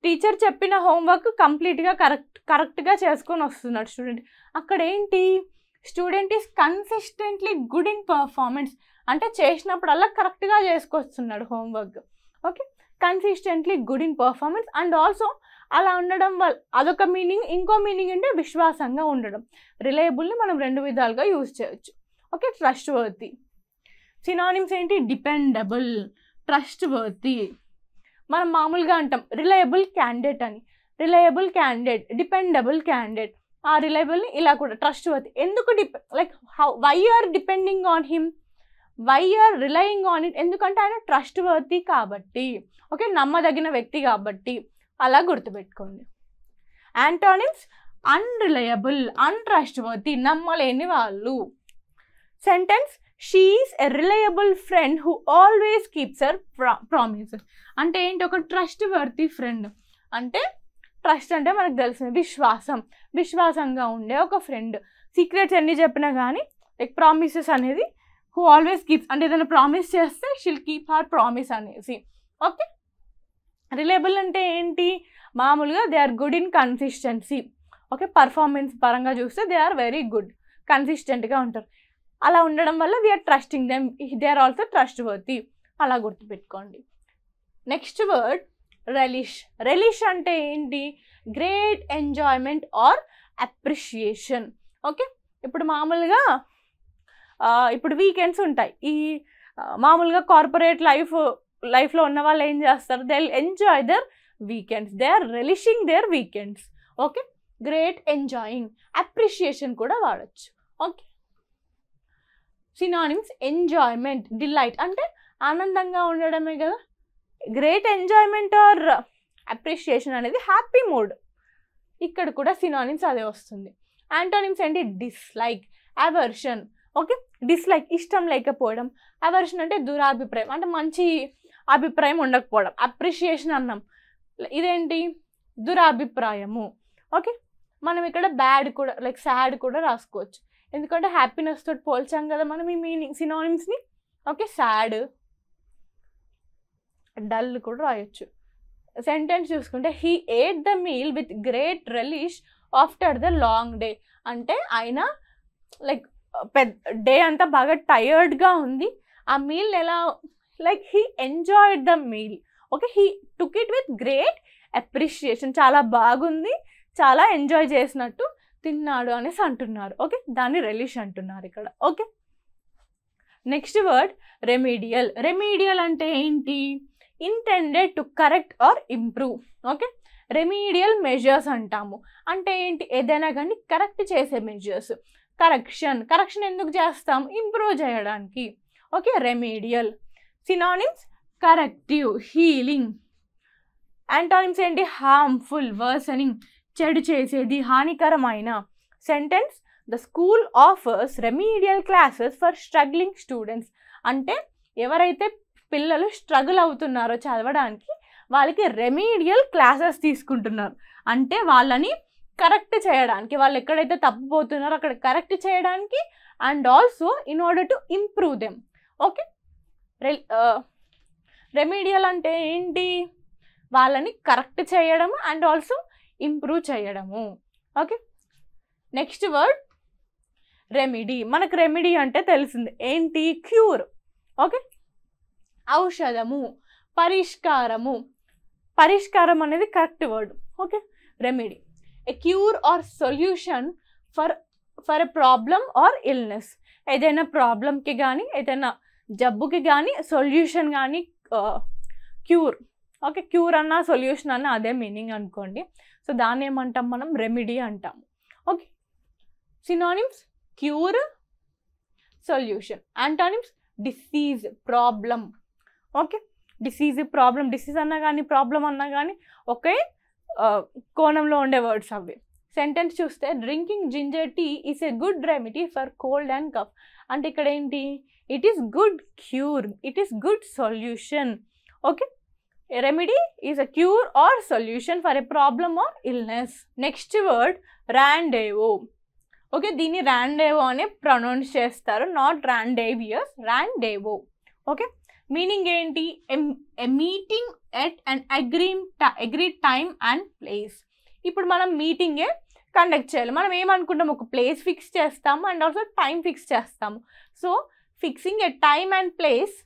టీచర్ చెప్పిన హోంవర్క్ కంప్లీట్గా కరెక్ట్గా చేసుకొని వస్తున్నాడు స్టూడెంట్. అక్కడ ఏంటి? Student is consistently good in performance. అంటే చేసినప్పుడల్లా కరెక్ట్గా చేసుకొస్తున్నాడు homework. Okay, consistently good in performance. And also అలా ఉండడం వల్ల అదొక మీనింగ్. ఇంకో మీనింగ్ అంటే విశ్వాసంగా ఉండడం. రిలయబుల్ని మనం 2 విధాలుగా యూజ్ చేయొచ్చు. Okay, trustworthy. సినానిమ్స్ ఏంటి? Dependable, trustworthy. మనం మామూలుగా అంటాం రిలయబుల్ క్యాండిడేట్ అని. Reliable candidate, dependable candidate. ఆ రిలయబుల్ని ఇలా కూడా ట్రస్ట్ వర్తీ. ఎందుకు why you are depending on him, why you are relying on it? ఎందుకంటే ఆయన ట్రస్ట్ వర్తీ కాబట్టి. ఓకే, నమ్మదగిన వ్యక్తి కాబట్టి. అలా గుర్తుపెట్టుకోండి. యాంటానిమ్స్ అన్రిలయబుల్, అన్ట్రస్ట్ వర్తీ, నమ్మలేని వాళ్ళు. Sentence she is a reliable friend who always keeps her promises. అంటే ఏంటి? ఒక ట్రస్ట్ వర్తీ ఫ్రెండ్. అంటే ట్రస్ట్ అంటే మనకు తెలిసిన విశ్వాసంగా ఉండే ఒక ఫ్రెండ్. సీక్రెట్స్ ఎన్ని చెప్పినా కానీ ప్రామిసెస్ అనేది హూ ఆల్వేస్ కీప్స్, అంటే ఏదైనా ప్రామిస్ చేస్తే షీల్ కీప్ హర్ ప్రామిస్ అనేసి. ఓకే, రిలయబుల్ అంటే ఏంటి? మామూలుగా they are good in consistency. Okay, performance పరంగా చూస్తే దే ఆర్ వెరీ గుడ్, కన్సిస్టెంట్గా ఉంటారు. అలా ఉండడం వల్ల we are trusting them, they are also trustworthy. అలా గుర్తుపెట్టుకోండి. Next word relish. రెలిష్ అంటే ఏంటి? Great enjoyment or appreciation. Okay, ఇప్పుడు మామూలుగా ఇప్పుడు వీకెండ్స్ ఉంటాయి. ఈ మామూలుగా కార్పొరేట్ లైఫ్లో ఉన్న వాళ్ళు ఏం చేస్తారు? They will enjoy their weekends, they are relishing their weekends. Okay, great enjoying. Appreciation కూడా వాడచ్చు. ఓకే, సినానిమ్స్ ఎంజాయ్మెంట్, డిలైట్ అంటే ఆనందంగా ఉండడమే కదా. గ్రేట్ ఎంజాయ్మెంట్ ఆర్ అప్రిషియేషన్ అనేది హ్యాపీ మూడ్. ఇక్కడ కూడా సినానిమ్స్ అదే వస్తుంది. యాంటోనిమ్స్ ఏంటి? Dislike, aversion. ఓకే, డిస్లైక్ ఇష్టం లేకపోవడం. అవర్షన్ అంటే దురాభిప్రాయం, అంటే మంచి అభిప్రాయం ఉండకపోవడం. అప్రిషియేషన్ అన్నాం, ఇదేంటి? దురాభిప్రాయము. ఓకే, మనం ఇక్కడ బ్యాడ్ కూడా సాడ్ కూడా రాసుకోవచ్చు, ఎందుకంటే హ్యాపీనెస్ తోటి పోల్చాం కదా మనం ఈ మీనింగ్ సినానిమ్స్ని. ఓకే, సాడ్, డల్ కూడా రాయొచ్చు. సెంటెన్స్ చూసుకుంటే he ate the meal with great relish after the long day. అంటే ఆయన డే అంతా బాగా టయర్డ్గా ఉంది, ఆ మీల్ ఎలా he enjoyed the meal. Okay, he took it with great appreciation, చాలా బాగుంది, చాలా ఎంజాయ్ చేసినట్టు తిన్నాడు అనేసి అంటున్నారు. ఓకే, దాన్ని రెలిష్ అంటున్నారు ఇక్కడ. Okay, next word remedial. Remedial అంటే ఏంటి? Intended to correct or improve. Okay, remedial measures అంటాము. అంటే ఏంటి? ఏదైనా కానీ కరెక్ట్ చేసే మెజర్స్. కరెక్షన్ ఎందుకు చేస్తాం? ఇంప్రూవ్ చేయడానికి. Okay, remedial. Synonyms corrective, healing. Antonyms ఏంటి? హార్మ్ఫుల్, వర్సనింగ్, చెడు చేసేది, హానికరమైన. Sentence the school offers remedial classes for struggling students. అంటే ఎవరైతే పిల్లలు స్ట్రగుల్ అవుతున్నారో చదవడానికి వాళ్ళకి రెమీడియల్ క్లాసెస్ తీసుకుంటున్నారు. అంటే వాళ్ళని కరెక్ట్ చేయడానికి, వాళ్ళు ఎక్కడైతే తప్పుపోతున్నారో అక్కడ కరెక్ట్ చేయడానికి, and also in order to improve them. Okay, remedial అంటే ఏంటి? వాళ్ళని కరెక్ట్ చేయడము అండ్ ఆల్సో ఇంప్రూవ్ చేయడము. Okay, next word remedy. మనకు రెమెడీ అంటే తెలిసింది ఏంటి? క్యూర్. ఓకే, ఔషధము, పరిష్కారము. పరిష్కారం అనేది correct word. Okay, remedy a cure or solution for a problem or illness. ఏదైనా ప్రాబ్లంకి కానీ ఏదైనా జబ్బుకి కానీ సొల్యూషన్ కానీ క్యూర్. ఓకే, క్యూర్ అన్న సొల్యూషన్ అన్న అదే మీనింగ్ అనుకోండి. సో దాన్ని ఏమంటాం మనం? రెమెడీ అంటాము. Okay, synonyms cure, solution. Antonyms disease, problem. Okay, disease, problem. Disease అన్నా కానీ ప్రాబ్లం అన్నా కానీ ఒకే కోణంలో ఉండే వర్డ్స్ అవి. సెంటెన్స్ చూస్తే drinking ginger tea is a good remedy for cold and cough. అంటే ఇక్కడ ఏంటి? It is good cure, it is good solution. Okay, remedy is a cure or solution for a problem or illness. Next word rendezvous. Okay, దీన్ని రాండేవో అని ప్రొనౌన్స్ చేస్తారు, not rendezvous, rendezvous. Okay, meaning ఏంటి? A meeting at an agreed time and place. ఇప్పుడు మనం మీటింగే కండక్ట్ చేయాలి. మనం ఏమనుకుంటాం? ఒక ప్లేస్ ఫిక్స్ చేస్తాము అండ్ ఆల్సో టైం ఫిక్స్ చేస్తాము. So fixing a time and place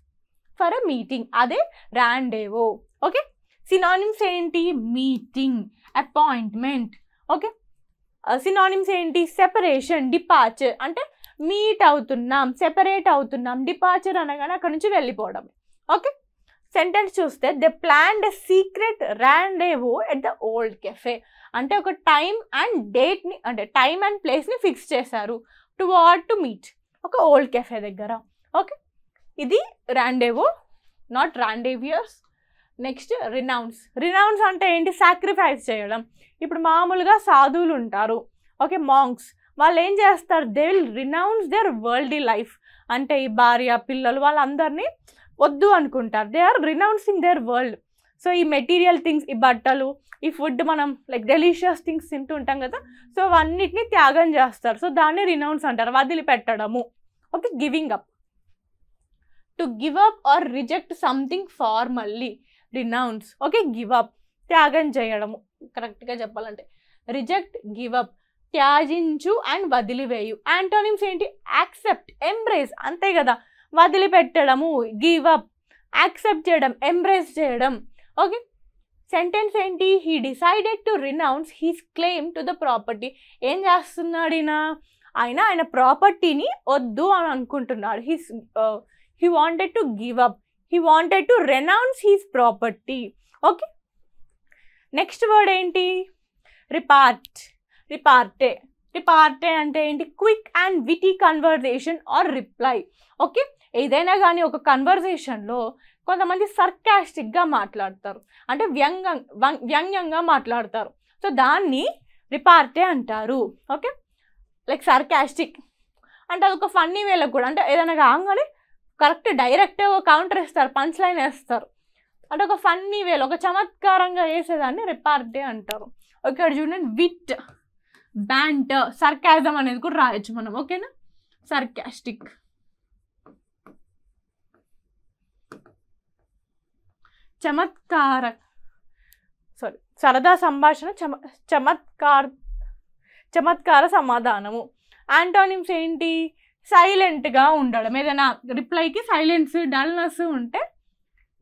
for a meeting, అదే రాండేవో. ఓకే, సినానిమ్స్ ఏంటి? Meeting, appointment. ఓకే, సినానిమ్స్ ఏంటి? Separation, departure. అంటే మీట్ అవుతున్నాం, సెపరేట్ అవుతున్నాం. డిపార్చర్ అనగానే అక్కడ నుంచి వెళ్ళిపోవడం. ఓకే, సెంటెన్స్ చూస్తే they planned a secret rendezvous at the old cafe. అంటే ఒక టైం అండ్ డేట్ని, అంటే టైం అండ్ ప్లేస్ని ఫిక్స్ చేశారు. To what? టు మీట్, ఒక ఓల్డ్ కెఫే దగ్గర. ఓకే, ఇది rendezvous, not rendezvous. Next renounce. Renounce అంటే ఏంటి? సాక్రిఫైస్ చేయడం. ఇప్పుడు మామూలుగా సాధువులు ఉంటారు, ఓకే, మాంక్స్. వాళ్ళు ఏం చేస్తారు? They will renounce their worldly life. అంటే ఈ భార్య పిల్లలు వాళ్ళందరినీ వద్దు అనుకుంటారు. They are renouncing their world. So ఈ మెటీరియల్ థింగ్స్, ఈ బట్టలు, ఈ ఫుడ్, మనం లైక్ డెలిషియస్ థింగ్స్ తింటూ ఉంటాం కదా, సో అవన్నిటిని త్యాగం చేస్తారు. సో దాన్ని రినౌన్స్ అంటారు, వదిలిపెట్టడము. Okay, giving up. To give up or reject something formally, renounce. Okay, give up, త్యాగం చేయడము. కరెక్ట్గా చెప్పాలంటే రిజెక్ట్, గివ్ అప్, త్యాజించు అండ్ వదిలివేయు. యాంటోనిమ్స్ ఏంటి? Accept, embrace. అంతే కదా, వదిలిపెట్టడము, గివ్ అప్, యాక్సెప్ట్ చేయడం, ఎంబ్రేస్ చేయడం. ఓకే, సెంటెన్స్ ఏంటి? He decided to renounce his claim to the property. ఏం చేస్తున్నాడు ఆయన ప్రాపర్టీని వద్దు అని అనుకుంటున్నాడు. he wanted to give up, he wanted to renounce his property. Okay, next word ఏంటి? రిపార్టే అంటే ఏంటి? Quick and witty conversation or reply. Okay, ఏదైనా కానీ ఒక కన్వర్జేషన్లో కొంతమంది సర్కాస్టిక్గా మాట్లాడతారు, అంటే వ్యంగ్యంగా మాట్లాడతారు. సో దాన్ని రిపార్టే అంటారు. ఓకే, లైక్ సర్కాస్టిక్ అంటే అదొక ఫన్నీ వేలో కూడా, అంటే ఏదైనా కాగానే కరెక్ట్ డైరెక్ట్గా కౌంటర్ వేస్తారు, పంచ్ లైన్ వేస్తారు. అంటే ఒక ఫన్నీ వేలో, ఒక చమత్కారంగా వేసేదాన్ని రిపార్టే అంటారు. ఇక్కడ చూడండి, విట్, బ్యాంటర్, సర్కాజం అనేది కూడా రాయొచ్చు మనం. ఓకేనా, సర్కాస్టిక్. సరదా సంభాషణ, చమత్కార సమాధానము. యాంటోనిమ్స్ ఏంటి? సైలెంట్గా ఉండడం. ఏదైనా రిప్లైకి సైలెన్స్, డల్నెస్ ఉంటే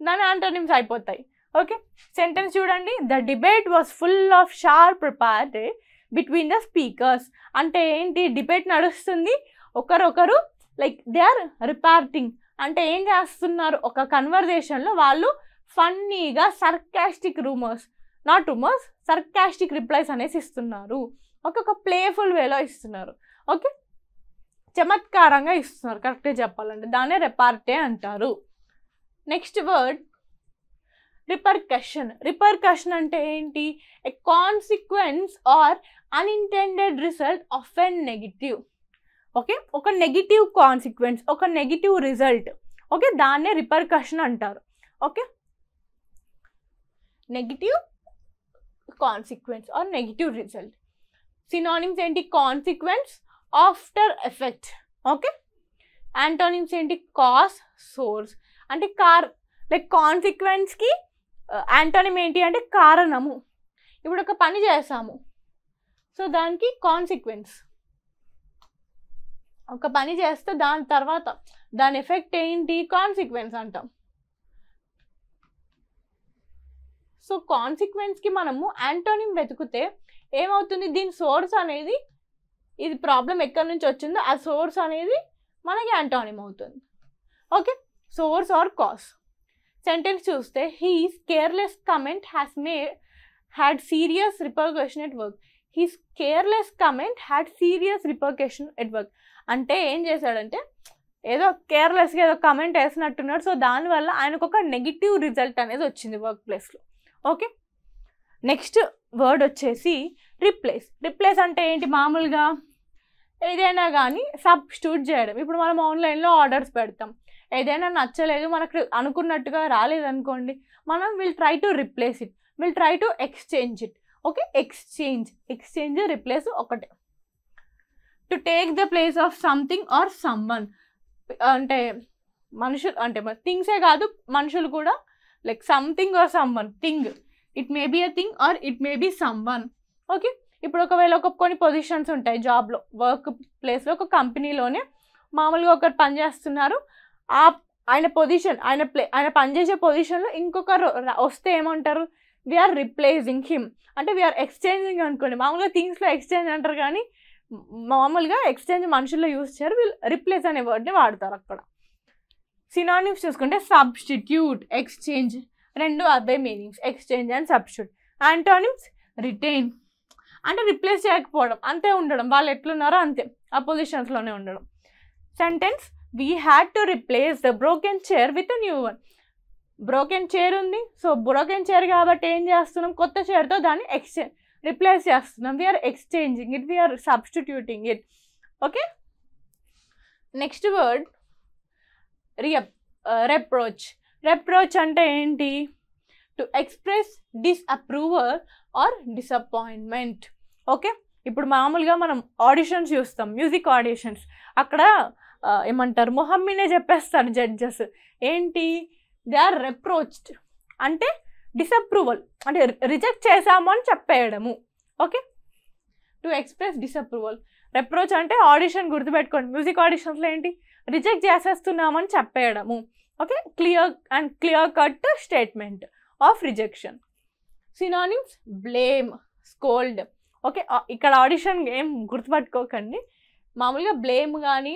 దాని యాంటోనిమ్స్ అయిపోతాయి. ఓకే, సెంటెన్స్ చూడండి, the debate was full of sharp repartee between the speakers. అంటే ఏంటి? డిబేట్ నడుస్తుంది, ఒకరొకరు లైక్ దే ఆర్ రిపార్టింగ్ అంటే ఏం చేస్తున్నారు, ఒక కన్వర్జేషన్లో వాళ్ళు ఫన్నీగా సర్కాస్టిక్ సర్కాస్టిక్ రిప్లైస్ అనేసి ఇస్తున్నారు. ఒక ప్లేఫుల్ వేలో ఇస్తున్నారు. ఓకే, చమత్కారంగా ఇస్తున్నారు కరెక్ట్గా చెప్పాలంటే, దాన్నే రెపార్టే అంటారు. నెక్స్ట్ వర్డ్ రిపర్కషన్ అంటే ఏంటి, a consequence or unintended result of an negative. Okay, ఒక నెగిటివ్ కాన్సిక్వెన్స్, ఒక నెగిటివ్ రిజల్ట్. ఓకే, దాన్నే రిపర్కషన్ అంటారు. Okay, negative consequence or negative result. Synonyms ఏంటి, consequence, after effect. Okay, antonyms ఏంటి, కాజ్, సోర్స్. అంటే లైక్ కాన్సిక్వెన్స్కి యాంటోనిమ్ ఏంటి అంటే కారణము. ఇప్పుడు ఒక పని చేసాము, సో దానికి కాన్సిక్వెన్స్. ఒక పని చేస్తే దాని తర్వాత దాని ఎఫెక్ట్ ఏంటి, కాన్సిక్వెన్స్ అంటాం. సో కాన్సిక్వెన్స్కి మనము యాంటోనిమ్ వెతికితే ఏమవుతుంది, దీని సోర్స్ అనేది, ఇది ప్రాబ్లం ఎక్కడి నుంచి వచ్చిందో ఆ సోర్స్ అనేది మనకి యాంటోనిమ్ అవుతుంది. Okay, source or cause. Sentence చూస్తే his careless comment had serious repercussion at work. His careless comment had serious repercussion at work అంటే ఏం చేశాడంటే ఏదో కేర్లెస్గా ఏదో కమెంట్ వేసినట్టున్నాడు. సో దానివల్ల ఆయనకు ఒక నెగిటివ్ రిజల్ట్ అనేది వచ్చింది వర్క్ ప్లేస్లో. ఓకే, నెక్స్ట్ వర్డ్ వచ్చేసి రిప్లేస్ అంటే ఏంటి, మామూలుగా ఏదైనా కానీ సబ్స్టిట్యూట్ చేయడం. ఇప్పుడు మనం ఆన్లైన్లో ఆర్డర్స్ పెడతాం, ఏదైనా నచ్చలేదు, మనకు అనుకున్నట్టుగా రాలేదనుకోండి, మనం will try to replace it, will try to exchange it. Okay, exchange replace ఒకటే. To take the place of something or someone అంటే మనుషులు అంటే థింగ్సే కాదు, మనుషులు కూడా. Like something or someone, thing, it may be a thing or it may be someone. Okay, ఇప్పుడు ఒకవేళ కొన్ని పొజిషన్స్ ఉంటాయి జాబ్లో, వర్క్ ప్లేస్లో, ఒక కంపెనీలోనే మామూలుగా ఒకరు పనిచేస్తున్నారు, ఆయన పొజిషన్ ఆయన పనిచేసే పొజిషన్లో ఇంకొకరు వస్తే ఏమంటారు, వీఆర్ రిప్లేసింగ్ హిమ్ అంటే వీఆర్ ఎక్స్చేంజింగ్ అనుకోండి. మామూలుగా థింగ్స్లో ఎక్స్చేంజ్ అంటారు కానీ మామూలుగా ఎక్స్చేంజ్ మనుషుల్లో యూజ్ చేయరు, వీళ్ళు రిప్లేస్ అనే వర్డ్ని వాడతారు అక్కడ. సినానిమ్స్ చూసుకుంటే సబ్స్టిట్యూట్, ఎక్స్చేంజ్, రెండు అవే meanings, exchange and substitute. Antonyms retain అంటే రిప్లేస్ చేయకపోవడం, అంతే ఉండడం, వాళ్ళు ఎట్లున్నారో అంతే ఆ పొజిషన్స్లోనే ఉండడం. Sentence, we had to replace the broken chair with new one. Broken chair ఉంది, సో బ్రోకెన్ చైర్ కాబట్టి ఏం చేస్తున్నాం, కొత్త చైర్తో దాన్ని రిప్లేస్ చేస్తున్నాం. We are exchanging it, we are substituting it. Okay, next word reproach అంటే ఏంటి, to express disapproval or disappointment. Okay, ఇప్పుడు మామూలుగా మనం ఆడిషన్స్ చూస్తాం, మ్యూజిక్ ఆడిషన్స్, అక్కడ ఏమంటారు, మొహం మీనే చెప్పేస్తారు జడ్జెస్ ఏంటి, దే ఆర్ రెప్రోచ్డ్ అంటే డిసప్రూవల్ అంటే రిజెక్ట్ చేసాము అని చెప్పేయడము. Okay, to express disapproval. Reproach అంటే ఆడిషన్ గుర్తుపెట్టుకోండి, మ్యూజిక్ ఆడిషన్స్లో ఏంటి, రిజెక్ట్ చేసేస్తున్నామని చెప్పేయడము. Okay, clear cut statement of rejection. Synonyms, blame, scold. Okay, ఇక్కడ ఆడిషన్ ఏం గుర్తుపట్టుకోకండి, మామూలుగా బ్లేమ్ కానీ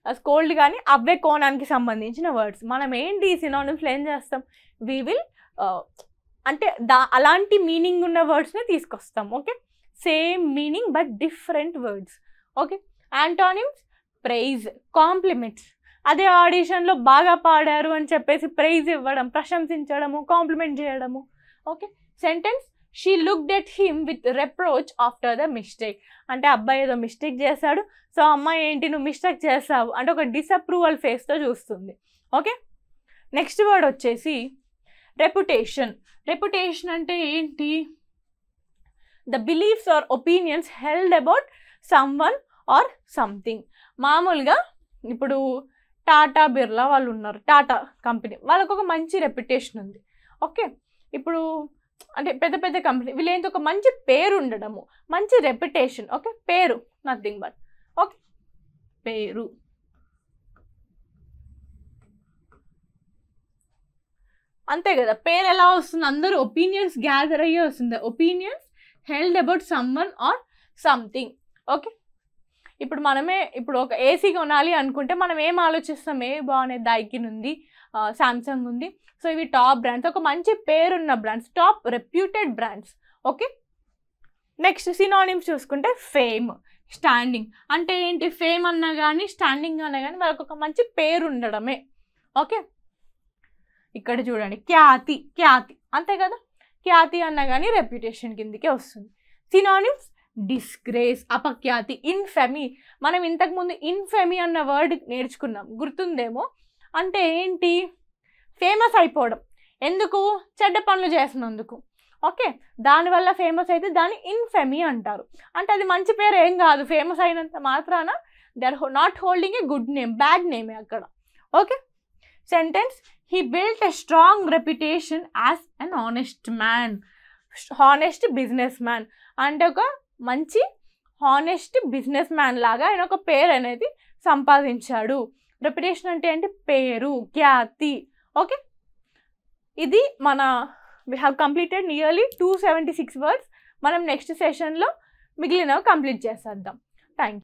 స్కోల్డ్ కానీ అవే కోణానికి సంబంధించిన వర్డ్స్. మనం ఏంటి సినానిమ్స్లో ఏం చేస్తాం, వీ విల్ అంటే అలాంటి మీనింగ్ ఉన్న వర్డ్స్ని తీసుకొస్తాం. Okay, same meaning but different words. Okay, antonyms, praise, compliments. అదే ఆడిషన్లో బాగా పాడారు అని చెప్పేసి ప్రైజ్ ఇవ్వడం, ప్రశంసించడము, కాంప్లిమెంట్ చేయడము. Okay, sentence, she looked at him with reproach after the mistake అంటే అబ్బాయి ఏదో మిస్టేక్ చేశాడు, సో అమ్మాయి ఏంటి నువ్వు మిస్టేక్ చేసావు అంటే ఒక డిసప్రూవల్ ఫేస్తో చూస్తుంది. ఓకే, నెక్స్ట్ వర్డ్ వచ్చేసి రెప్యుటేషన్ అంటే ఏంటి, the beliefs or opinions held about someone or something. మామూలుగా ఇప్పుడు టాటా బిర్లా వాళ్ళు ఉన్నారు, టాటా కంపెనీ, వాళ్ళకు ఒక మంచి రెప్యుటేషన్ ఉంది. ఓకే, ఇప్పుడు అంటే పెద్ద పెద్ద కంపెనీ వీళ్ళేంటి ఒక మంచి పేరు ఉండడము, మంచి రెప్యుటేషన్. ఓకే, పేరు నథింగ్ బట్ ఓకే పేరు. అంతే కదా, పేరు ఎలా వస్తుంది, అందరూ ఒపీనియన్స్ గ్యాదర్ అయ్యే వస్తుంది, opinions held about someone or something. Okay, ఇప్పుడు మనమే ఇప్పుడు ఒక ఏసీ కొనాలి అనుకుంటే మనం ఏం ఆలోచిస్తాం, ఏ బాగున్నాయి, డైకిన్ ఉంది, సామ్సంగ్ ఉంది. సో ఇవి టాప్ బ్రాండ్స్, ఒక మంచి పేరున్న brands, top reputed brands. Okay, next synonyms చూసుకుంటే ఫేమ్, స్టాండింగ్. అంటే ఏంటి, ఫేమ్ అన్నా కానీ స్టాండింగ్ అన్నా కానీ వాళ్ళకి ఒక మంచి పేరు ఉండడమే. ఓకే, ఇక్కడ చూడండి ఖ్యాతి, ఖ్యాతి అంతే కదా, ఖ్యాతి అన్నా కానీ రెప్యుటేషన్ కిందకే వస్తుంది. సినానిమ్స్ డిస్గ్రేస్, అపఖ్యాతి, ఇన్ఫెమీ. మనం ఇంతకుముందు ఇన్ఫెమీ అన్న వర్డ్ నేర్చుకున్నాం, గుర్తుందేమో. అంటే ఏంటి, ఫేమస్ అయిపోవడం, ఎందుకు, చెడ్డ పనులు చేసినందుకు. ఓకే, దానివల్ల ఫేమస్ అయితే దాన్ని ఇన్ఫెమీ అంటారు. అంటే అది మంచి పేరు ఏం కాదు, ఫేమస్ అయినంత మాత్రాన they are not holding a good name, bad నేమే అక్కడ. Okay, sentence, he built a strong reputation as an honest man, honest business man. అంటే ఒక మంచి హానెస్ట్ బిజినెస్ మ్యాన్ లాగా ఆయన ఒక పేరు అనేది సంపాదించాడు. రెప్యుటేషన్ అంటే ఏంటి, పేరు, ఖ్యాతి. ఓకే, ఇది మన we have completed nearly 276 words. మనం నెక్స్ట్ సెషన్లో మిగిలినవి కంప్లీట్ చేసేద్దాం. Thank you.